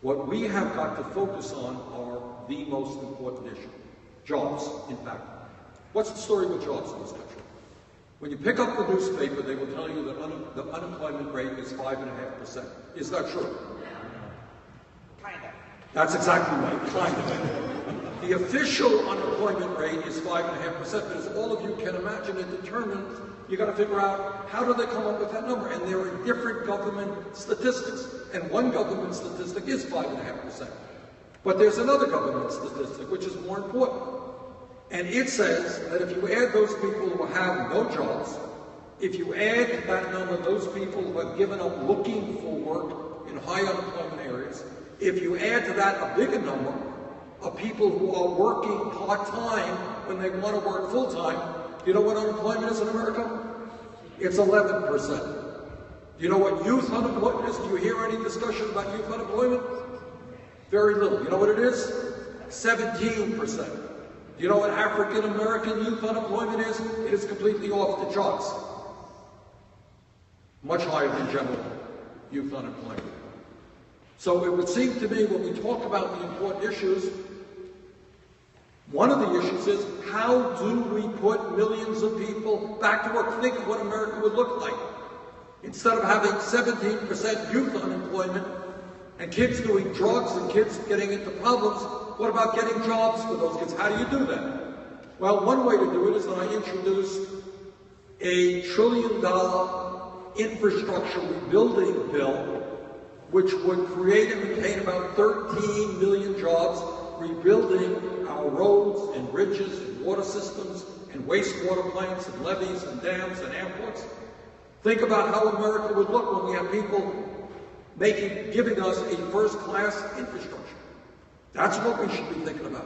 What we have got to focus on are the most important issue. Jobs, in fact. What's the story with jobs in this country? When you pick up the newspaper, they will tell you that the unemployment rate is 5.5%. Is that true? Kind of. That's exactly right, kind of. The official unemployment rate is 5.5%, but as all of you can imagine and determine, you got to figure out how do they come up with that number. And there are different government statistics, and one government statistic is 5.5%. But there's another government statistic which is more important. And it says that if you add those people who have no jobs, if you add to that number those people who have given up looking for work in high unemployment areas, if you add to that a bigger number of people who are working part-time when they want to work full-time, do you know what unemployment is in America? It's 11%. Do you know what youth unemployment is? Do you hear any discussion about youth unemployment? Very little. You know what it is? 17%. Do you know what African American youth unemployment is? It is completely off the charts. Much higher than general youth unemployment. So it would seem to me when we talk about the important issues, one of the issues is how do we put millions of people back to work? Think of what America would look like. Instead of having 17% youth unemployment and kids doing drugs and kids getting into problems, what about getting jobs for those kids? How do you do that? Well, one way to do it is that I introduced a $1 trillion infrastructure rebuilding bill which would create and maintain about 13 million jobs, rebuilding our roads and bridges and water systems and wastewater plants and levees and dams and airports. Think about how America would look when we have people giving us a first-class infrastructure. That's what we should be thinking about.